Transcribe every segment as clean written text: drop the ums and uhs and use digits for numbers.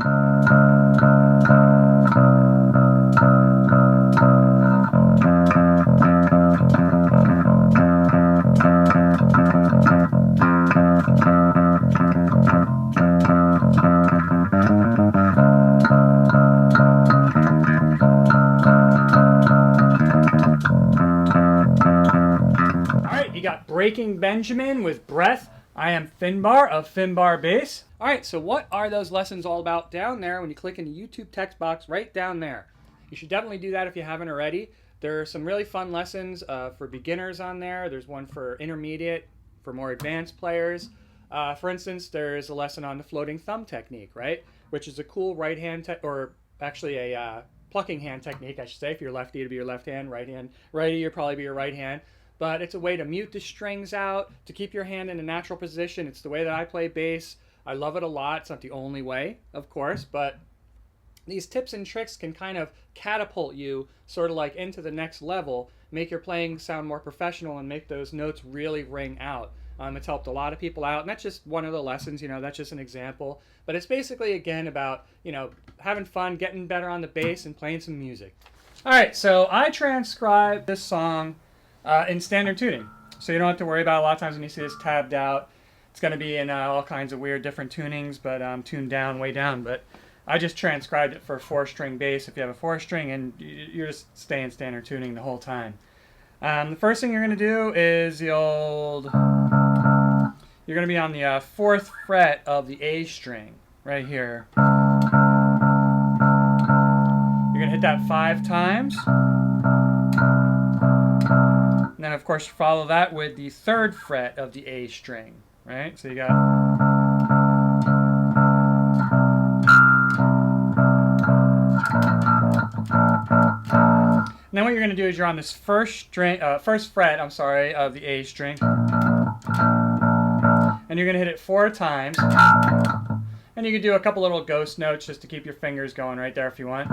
You got Breaking Benjamin with Breath. I am Finbar of Finbar Bass. All right, so what are those lessons all about down there when you click in the YouTube text box right down there? You should definitely do that if you haven't already. There are some really fun lessons for beginners on there. There's one for intermediate, for more advanced players. For instance, there's a lesson on the floating thumb technique, right? Which is a cool right hand, or actually a plucking hand technique, I should say. If you're lefty, it'll be your left hand, righty, you'll probably be your right hand. But it's a way to mute the strings out, to keep your hand in a natural position. It's the way that I play bass. I love it a lot. It's not the only way, of course, but these tips and tricks can kind of catapult you sort of like into the next level, make your playing sound more professional and make those notes really ring out. It's helped a lot of people out, and that's just one of the lessons, that's just an example. But it's basically, again, about, having fun, getting better on the bass, and playing some music. All right, so I transcribed this song in standard tuning, so you don't have to worry about, a lot of times when you see this tabbed out, it's going to be in all kinds of weird different tunings, but tuned down, way down. But I just transcribed it for 4-string bass if you have a 4-string, and you're just staying standard tuning the whole time. The first thing you're going to do is you're going to be on the 4th fret of the A string, right here. You're going to hit that 5 times. And then, of course, follow that with the 3rd fret of the A string, right? So you got... And then what you're going to do is you're on this first fret, of the A string. And you're going to hit it 4 times. And you can do a couple little ghost notes just to keep your fingers going right there if you want.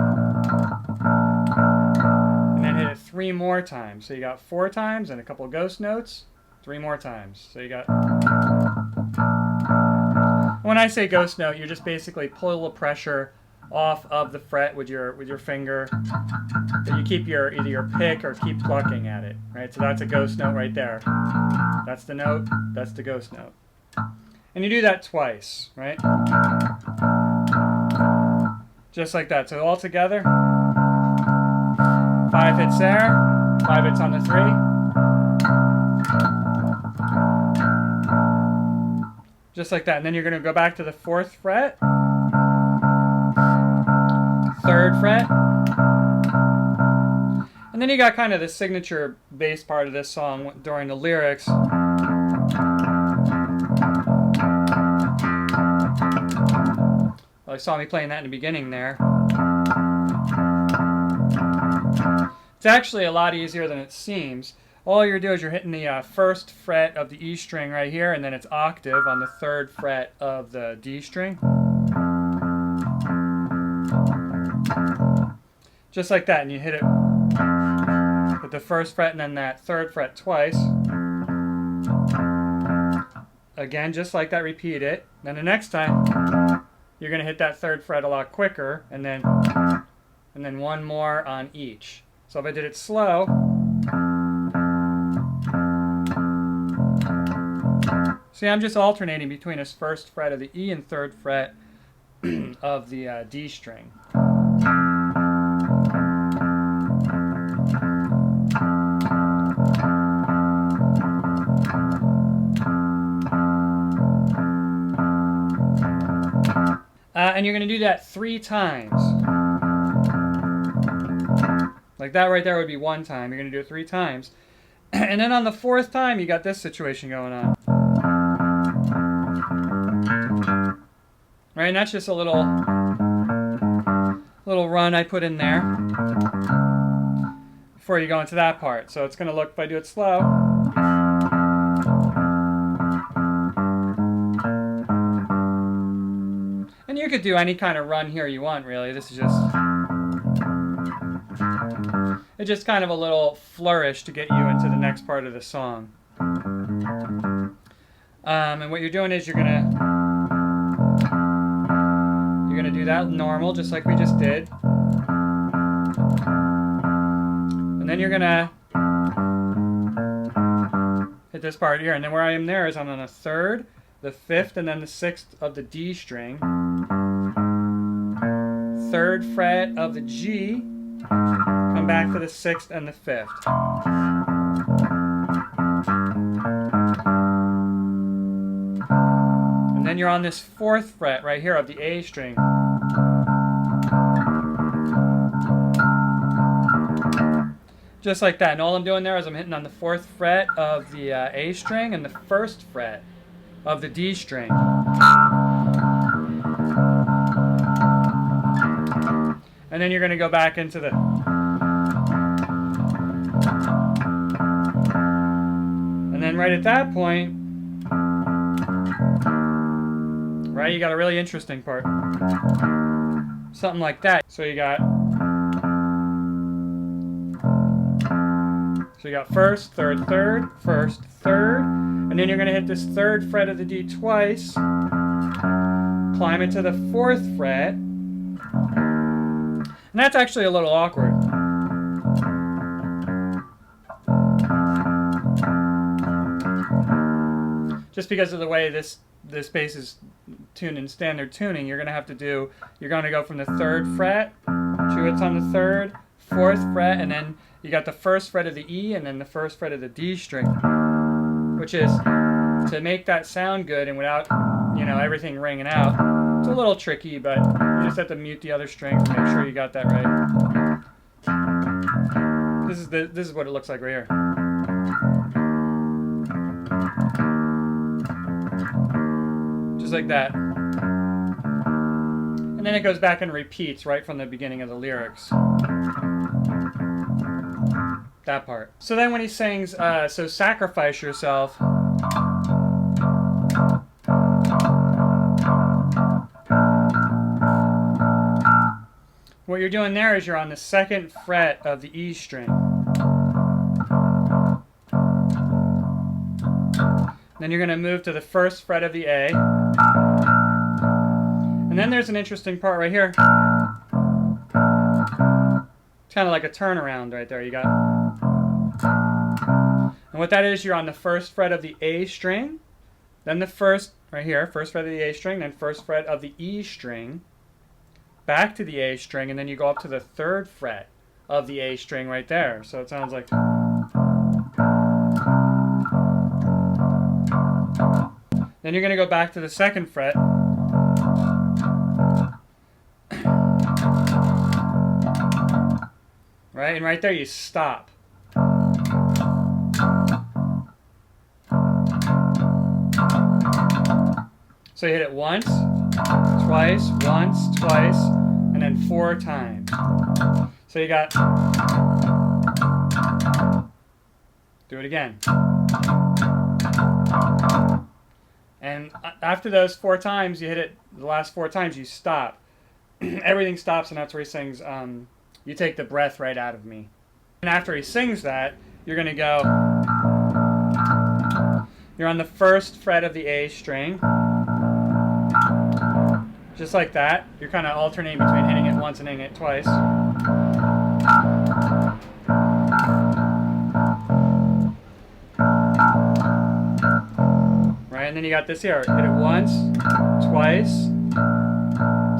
And then hit it 3 more times. So you got 4 times and a couple of ghost notes, 3 more times. So you got... When I say ghost note, you're just basically pull the pressure off of the fret with your finger. So you keep either your pick or keep plucking at it, right? So that's a ghost note right there. That's the note, that's the ghost note. And you do that twice, right? Just like that. So all together, 5 hits there, 5 hits on the 3. Just like that. And then you're going to go back to the 4th fret, 3rd fret, and then you got kind of the signature bass part of this song during the lyrics. Well, you saw me playing that in the beginning there. It's actually a lot easier than it seems. All you're doing is you're hitting the 1st fret of the E string right here, and then it's octave on the 3rd fret of the D string. Just like that, and you hit it with the 1st fret and then that 3rd fret twice. Again, just like that, repeat it. Then the next time, you're going to hit that 3rd fret a lot quicker, and then 1 more on each. So if I did it slow, see, I'm just alternating between this 1st fret of the E and 3rd fret of the D string. And you're going to do that 3 times. Like that right there would be 1 time. You're going to do it 3 times. And then on the 4th time, you got this situation going on. Right, and that's just a little run I put in there before you go into that part. So it's going to look, if I do it slow, and you could do any kind of run here you want, really. This is just... It's just kind of a little flourish to get you into the next part of the song. And what you're doing is you're gonna You're going to do that normal, just like we just did. And then you're going to hit this part here. And then where I am there is I'm on the 3rd, the 5th, and then the 6th of the D string. 3rd fret of the G. Come back to the 6th and the 5th. And then you're on this 4th fret right here of the A string. Just like that. And all I'm doing there is I'm hitting on the 4th fret of the A string and the 1st fret of the D string. And then you're going to go back into the... And then right at that point, right, you got a really interesting part. Something like that. So you got 1st, 3rd, 3rd, 1st, 3rd, and then you're going to hit this 3rd fret of the D twice, climb it to the 4th fret, and that's actually a little awkward. Just because of the way this bass is tuned in standard tuning, you're going to go from the 3rd fret, 2 hits on the 3rd, 4th fret, and then you got the 1st fret of the E and then the 1st fret of the D string, which is, to make that sound good and without, everything ringing out, it's a little tricky, but you just have to mute the other strings and make sure you got that right. This is what it looks like right here. Just like that. And then it goes back and repeats right from the beginning of the lyrics. That part. So then when he sings, so sacrifice yourself, what you're doing there is you're on the 2nd fret of the E string. Then you're going to move to the 1st fret of the A. And then there's an interesting part right here. It's kind of like a turnaround right there. You got. And what that is, you're on the 1st fret of the A string, then the 1st, right here, 1st fret of the A string, then 1st fret of the E string, back to the A string, and then you go up to the 3rd fret of the A string right there. So it sounds like. Then you're going to go back to the 2nd fret. Right, and right there you stop. So you hit it once, twice, and then 4 times. So you got... Do it again. And after those 4 times, you hit it, the last 4 times, you stop. Everything stops, and that's where he sings, you take the breath right out of me. And after he sings that, you're going to go, you're on the 1st fret of the A string. Just like that. You're kind of alternating between hitting it once and hitting it twice. Right, and then you got this here. Hit it once, twice,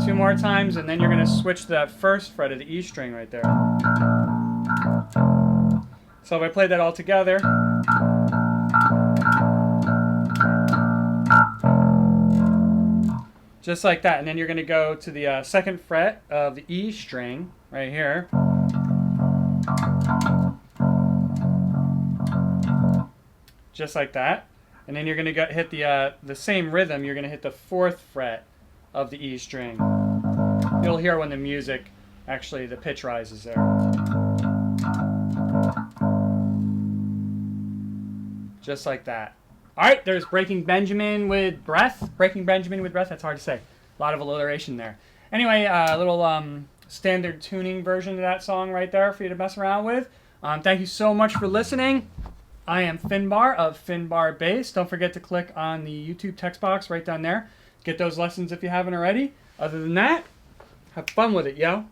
2 more times, and then you're going to switch to that 1st fret of the E string right there. So if I play that all together. Just like that, and then you're going to go to the 2nd fret of the E string right here. Just like that. And then you're going to hit the same rhythm. You're going to hit the 4th fret of the E string. You'll hear when the music, actually the pitch rises there. Just like that. All right, there's Breaking Benjamin with Breath. Breaking Benjamin with Breath, that's hard to say. A lot of alliteration there. Anyway, a little standard tuning version of that song right there for you to mess around with. Thank you so much for listening. I am Finbar of Finbar Bass. Don't forget to click on the YouTube text box right down there. Get those lessons if you haven't already. Other than that, Have fun with it, yo.